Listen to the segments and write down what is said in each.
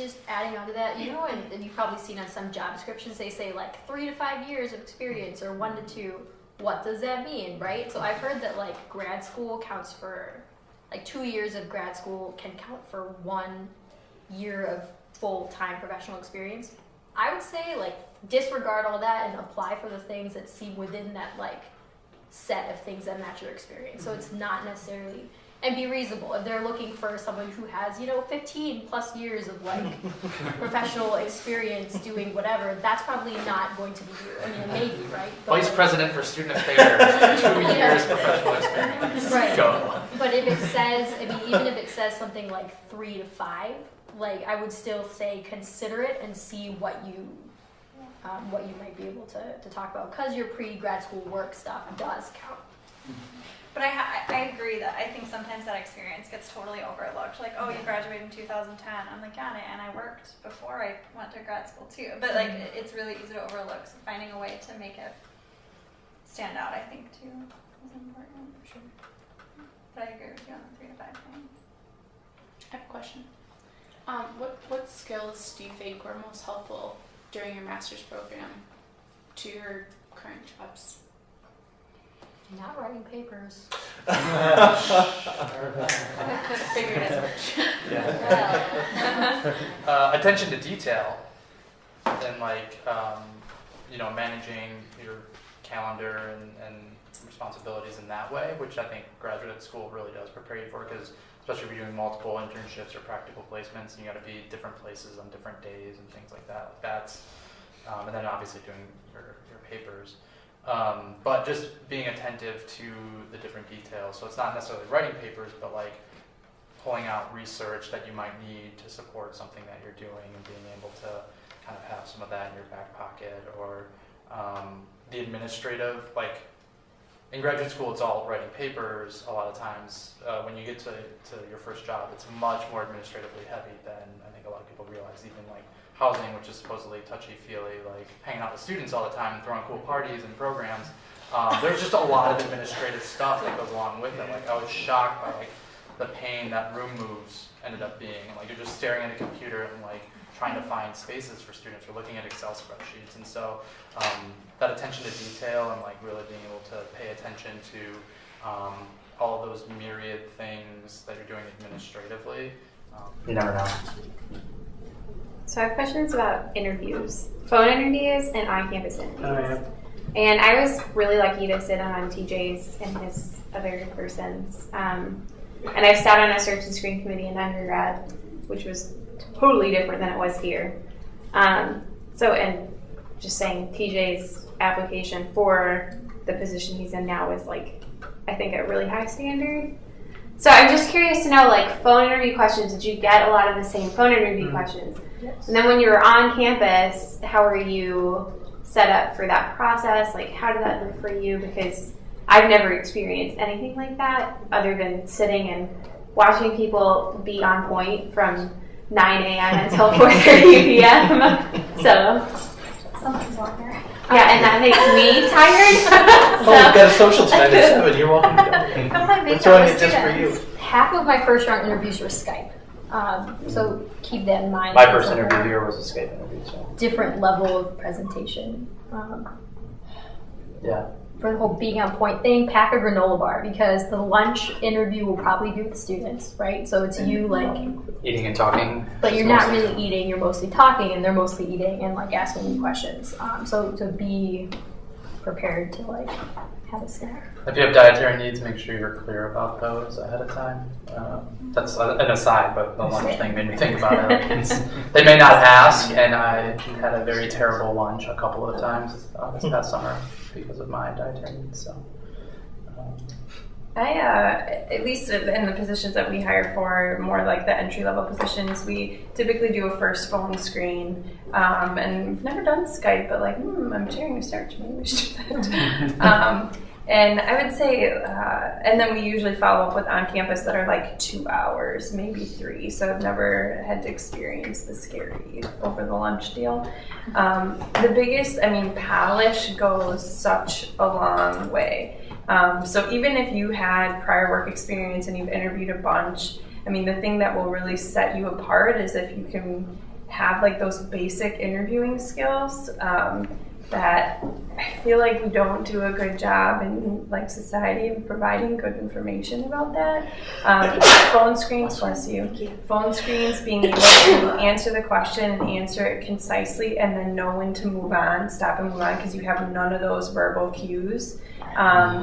just adding on to that, you know, and you've probably seen on some job descriptions, they say like 3 to 5 years of experience or 1 to 2. What does that mean, right? So I've heard that like grad school counts for, like 2 years of grad school can count for 1 year of full-time professional experience. I would say like disregard all that and apply for the things that seem within that like set of things that match your experience. So it's not necessarily, and be reasonable. If they're looking for someone who has, 15 plus years of like professional experience doing whatever, that's probably not going to be you. I mean, maybe, right? But Vice President for Student Affairs, 2 years professional experience. Right. Go. But if it says, even if it says something like 3 to 5, like I would still say consider it and see what you might be able to talk about, because your pre-grad school work stuff does count. But I agree that I think sometimes that experience gets totally overlooked. Like, oh, you graduated in 2010. I'm like, yeah, and I worked before I went to grad school too. But like, it's really easy to overlook. So finding a way to make it stand out, I think, too, is important for sure. But I agree with you on the 3 to 5 thing. I have a question. What skills do you think were most helpful during your master's program to your current jobs? Not writing papers. Figured as much. Attention to detail and like, managing your calendar and responsibilities in that way, which I think graduate school really does prepare you for, because especially if you're doing multiple internships or practical placements, and you got to be different places on different days and things like that. That's, and then obviously doing your papers. But just being attentive to the different details. So it's not necessarily writing papers, but like pulling out research that you might need to support something that you're doing, and being able to kind of have some of that in your back pocket, or the administrative, like in graduate school, it's all writing papers a lot of times. When you get to your first job, it's much more administratively heavy than I think a lot of people realize. Even like housing, which is supposedly touchy-feely, like hanging out with students all the time and throwing cool parties and programs. There's just a lot of administrative stuff that goes along with it. Like I was shocked by like the pain that room moves ended up being. And, like you're just staring at a computer and like trying to find spaces for students. We're looking at Excel spreadsheets, and so that attention to detail and like really being able to pay attention to all of those myriad things that you're doing administratively. You never know. So I have questions about interviews, phone interviews and on-campus interviews. Oh, yeah. And I was really lucky to sit on TJ's and his other persons. And I've sat on a search and screen committee in undergrad, which was totally different than it was here. And just saying, TJ's application for the position he's in now is like, I think, a really high standard. So I'm just curious to know, like, phone interview questions, did you get a lot of the same phone interview questions? Yes. And then when you were on campus, how were you set up for that process? Like, how did that look for you? Because I've never experienced anything like that other than sitting and watching people be on point from 9 a.m. until 4:30 p.m. So, Someone's longer. yeah, and that makes me tired. Oh, we've got a social tonight at 7. You're welcome to go. Come play We're baseball throwing with it just for students. you. Half of my first round interviews were Skype. So keep that in mind. My first interview here was a Skype interview, so. Different level of presentation. Yeah. For the whole being on point thing, pack a granola bar, because the lunch interview will probably be with the students, right? So it's you like, Eating and talking. but you're not really eating, you're mostly talking, and they're mostly eating and like asking you questions. So to be prepared to like have a snack. If you have dietary needs, make sure you're clear about those ahead of time. That's an aside, but the lunch thing made me think about it. They may not ask, and I had a very terrible lunch a couple of times this past summer because of my dietary needs. So, I, at least in the positions that we hire for, more like the entry-level positions, we typically do a first phone screen, and we've never done Skype, but like, I'm sharing a search, maybe we should do that. And I would say, and then we usually follow up with on-campus that are like 2 hours, maybe 3, so I've never had to experience the scary over the lunch deal. The biggest, polish goes such a long way. So even if you had prior work experience and you've interviewed a bunch, the thing that will really set you apart is if you can have like those basic interviewing skills that I feel like we don't do a good job in like society of providing good information about that. Phone screens, bless you. Phone screens, being able to answer the question and answer it concisely and then know when to move on, stop and move on, because you have none of those verbal cues,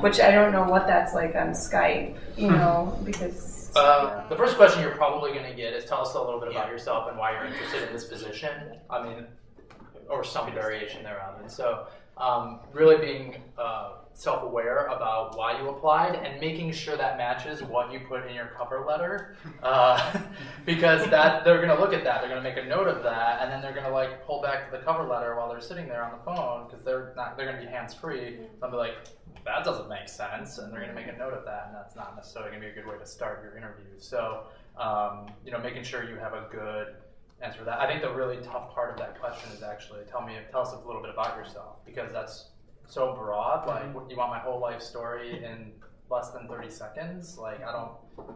which I don't know what that's like on Skype, you know, because... The first question you're probably going to get is tell us a little bit about yourself and why you're interested in this position. I mean, or some variation thereof. And so really being self-aware about why you applied and making sure that matches what you put in your cover letter, because that they're going to look at that, they're going to make a note of that, and then they're going to like pull back to the cover letter while they're sitting there on the phone, because they're going to be hands-free. They'll be like, that doesn't make sense, and they're going to make a note of that, and that's not necessarily going to be a good way to start your interview. So you know, making sure you have a good answer to that. I think the really tough part of that question is actually tell us a little bit about yourself, because that's so broad. Like, you want my whole life story in less than 30 seconds? Like, I don't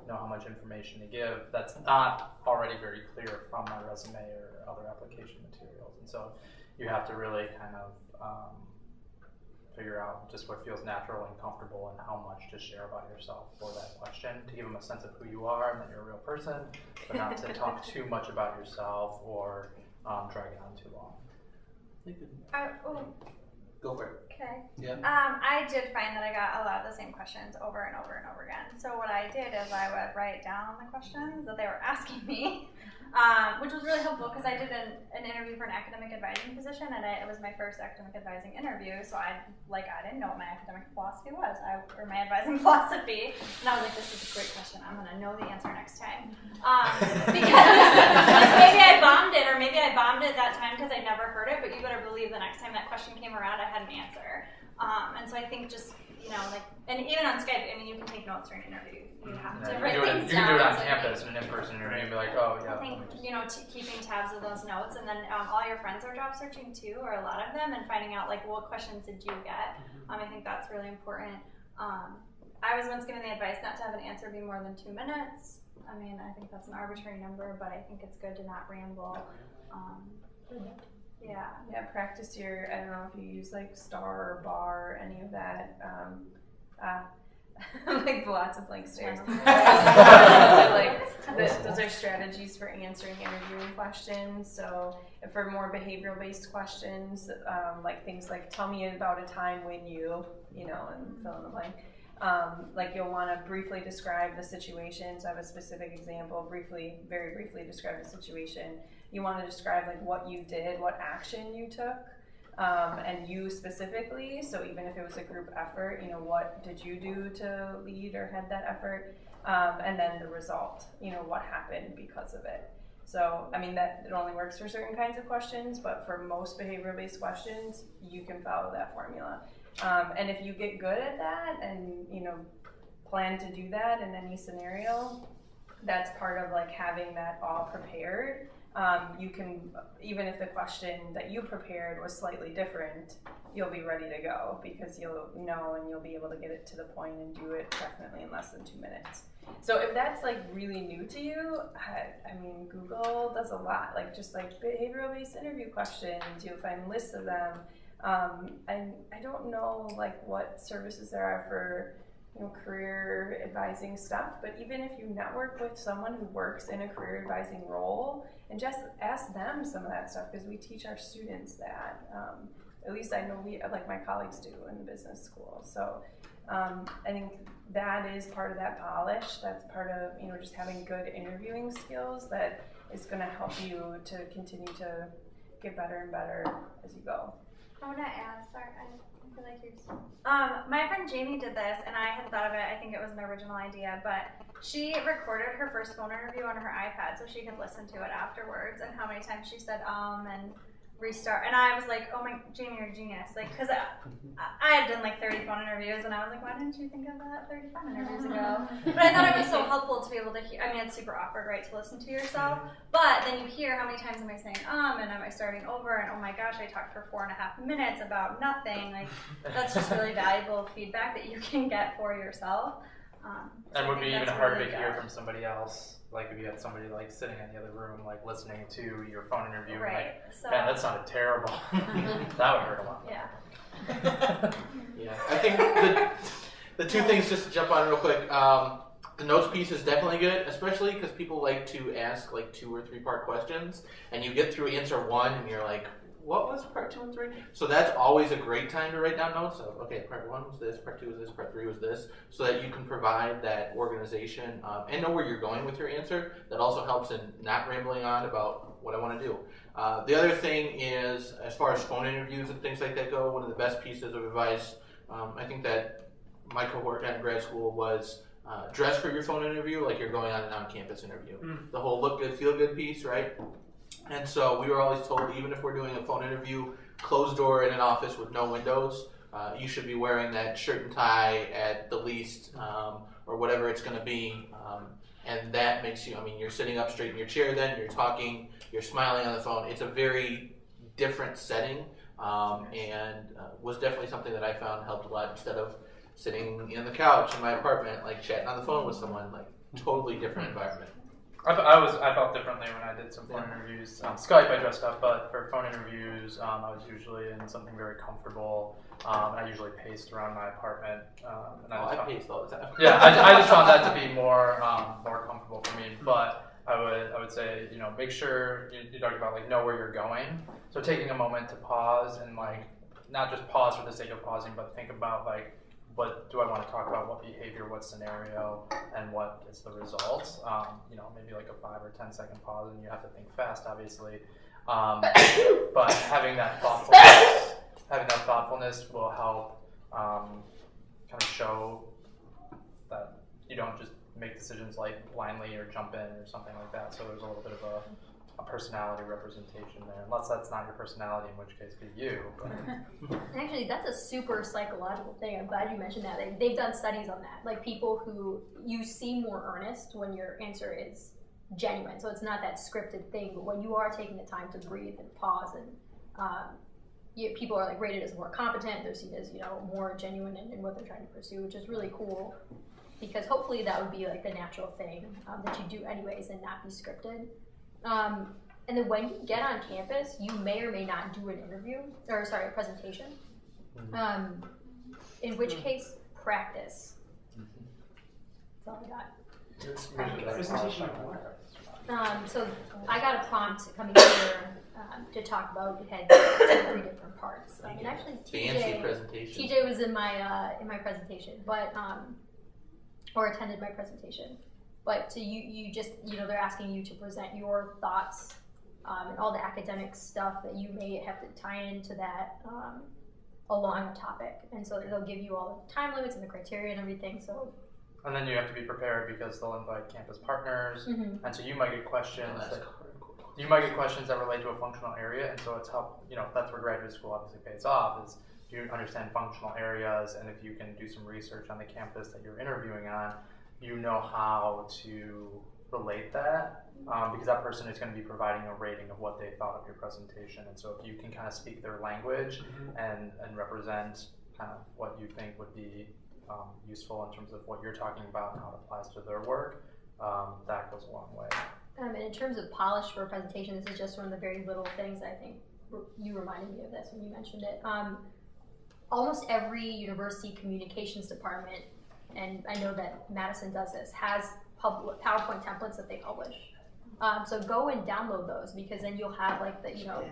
know how much information to give that's not already very clear from my resume or other application materials. And so you have to really kind of figure out just what feels natural and comfortable and how much to share about yourself for that question, to give them a sense of who you are and that you're a real person, but not to talk too much about yourself or drag it on too long. Go for it. Okay. Yeah. I did find that I got a lot of the same questions over and over and over again. So what I did is I would write down the questions that they were asking me, which was really helpful because I did an interview for an academic advising position, and it was my first academic advising interview. So I didn't know what my academic philosophy was, or my advising philosophy, and I was like, this is a great question. I'm gonna know the answer next time, because maybe I bombed it, or maybe I bombed it that time because I never heard it. But you better believe the next time that question came around, I had an answer. And so I think just, you know, like, and even on Skype, I mean, you can take notes during an interview. You have to write things down. You can do it on campus in an in-person interview and be like, oh, yeah. I think, you know, keeping tabs of those notes, and then all your friends are job searching too, or a lot of them, and finding out, like, what questions did you get? I think that's really important. I was once given the advice not to have an answer be more than 2 minutes. I mean, I think that's an arbitrary number, but I think it's good to not ramble. Yeah, practice your, I don't know if you use like star or bar or any of that. Like lots of blank stares. Those are strategies for answering interviewing questions. So for more behavioral-based questions, like things like tell me about a time when you know, and fill in the blank. Like you'll want to briefly describe the situation. So I have a specific example, very briefly describe the situation. You want to describe like what you did, what action you took, and you specifically. So even if it was a group effort, you know, what did you do to lead or head that effort? And then the result, you know, what happened because of it. So, I mean, that it only works for certain kinds of questions, but for most behavioral-based questions, you can follow that formula. And if you get good at that and, you know, plan to do that in any scenario, that's part of like having that all prepared. You can, even if the question that you prepared was slightly different, you'll be ready to go because you'll know and you'll be able to get it to the point and do it definitely in less than 2 minutes. So if that's like really new to you, I mean, Google does a lot, like just like behavioral-based interview questions, you'll find lists of them. And I don't know like what services there are for, you know, career advising stuff, but even if you network with someone who works in a career advising role and just ask them some of that stuff, because we teach our students that. At least I know like my colleagues do in business school. So I think that is part of that polish. That's part of, you know, just having good interviewing skills that is going to help you to continue to get better and better as you go. I want to add, sorry, I feel like you're my friend Jamie did this, and I had thought of it. I think it was an original idea, but she recorded her first phone interview on her iPad so she could listen to it afterwards, and how many times she said and restart, and I was like, oh my, Jamie, you're a genius, like, because I had done like 30 phone interviews, and I was like, why didn't you think of that 30 phone interviews ago? But I thought it was so helpful to be able to hear. I mean, it's super awkward, right, to listen to yourself, but then you hear how many times am I saying and am I starting over, and oh my gosh, I talked for 4.5 minutes about nothing. Like, that's just really valuable feedback that you can get for yourself. And I would think be even that's harder really to hear good. from somebody else. Like if you had somebody like sitting in the other room, like listening to your phone interview, and Right. like, So man, that sounded terrible. That would hurt a lot. yeah. Yeah, I think the two things, just to jump on real quick, the notes piece is definitely good, especially because people like to ask like 2 or 3 part questions, and you get through answer 1 and you're like, what was part 2 and 3? So that's always a great time to write down notes of, okay, part 1 was this, part 2 was this, part 3 was this, so that you can provide that organization and know where you're going with your answer. That also helps in not rambling on about what I want to do. The other thing is, as far as phone interviews and things like that go, one of the best pieces of advice I think that my cohort got in grad school was dress for your phone interview like you're going on an on-campus interview. The whole look good, feel good piece, right? And so we were always told, even if we're doing a phone interview, closed door in an office with no windows, you should be wearing that shirt and tie at the least, or whatever it's going to be. And that makes you, I mean, you're sitting up straight in your chair then, you're talking, you're smiling on the phone. It's a very different setting, and was definitely something that I found helped a lot instead of sitting in the couch in my apartment, like chatting on the phone with someone, like totally different environment. I felt differently when I did some phone interviews. Skype, I dressed up, but for phone interviews, I was usually in something very comfortable. I usually paced around my apartment. And I paced all the time. Yeah, I just found that to be more comfortable for me. But I would say, you know, make sure you talked about like know where you're going. So taking a moment to pause and like not just pause for the sake of pausing, but think about like, what do I want to talk about? What behavior, what scenario, and what is the result? You know, maybe like a 5 or 10 second pause, and you have to think fast, obviously. But having that thoughtfulness will help kind of show that you don't just make decisions like blindly or jump in or something like that. So there's a little bit of a personality representation there, unless that's not your personality, in which case be you. But. Actually, that's a super psychological thing. I'm glad you mentioned that. They've done studies on that. Like people who you seem more earnest when your answer is genuine. So it's not that scripted thing, but when you are taking the time to breathe and pause, and people are like rated as more competent. They're seen as, you know, more genuine in what they're trying to pursue, which is really cool. Because hopefully that would be like the natural thing that you do anyways and not be scripted. And then when you get on campus, you may or may not do an interview, or sorry, a presentation. In which case, practice. That's all I got. Presentation of what? So I got a prompt coming here to talk about. It had 3 different parts. And actually, Fancy presentation. TJ was in my presentation, but or attended my presentation. But to you just, you know, they're asking you to present your thoughts and all the academic stuff that you may have to tie into that along a topic. And so they'll give you all the time limits and the criteria and everything. So. And then you have to be prepared because they'll invite campus partners, and so you might get questions. You might get questions that relate to a functional area, and so it's you know, that's where graduate school obviously pays off. Is you understand functional areas, and if you can do some research on the campus that you're interviewing on, you know how to relate that, because that person is going to be providing a rating of what they thought of your presentation. And so if you can kind of speak their language and represent kind of what you think would be useful in terms of what you're talking about and how it applies to their work, that goes a long way. And in terms of polish for a presentation, this is just one of the very little things. I think you reminded me of this when you mentioned it. Almost every university communications department, and I know that Madison does this, has PowerPoint templates that they publish. So go and download those, because then you'll have like the, you know,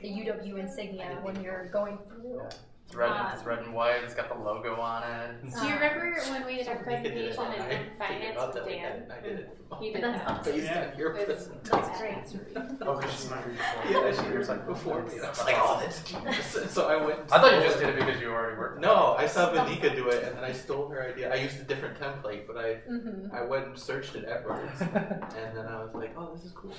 the UW insignia when you're going through. Yeah. It's red and white. It's got the logo on it. Do you remember when we did our Nikki presentation did it. in I finance about with that. Dan? I did it. He did That's that. Based Yeah. on your presentation. That's great. Oh, because she's not Yeah, she was like before me. And I was like, oh, that's genius. And so I went. I thought you just did it because you already worked. No, I saw Vinika do it, and then I stole her idea. I used a different template, but I went and searched it afterwards, and then I was like, oh, this is cool.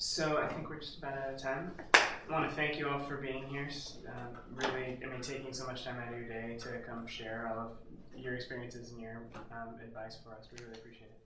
So I think we're just about out of time. I want to thank you all for being here. Really, I mean, taking so much time out of your day to come share all of your experiences and your advice for us. We really appreciate it.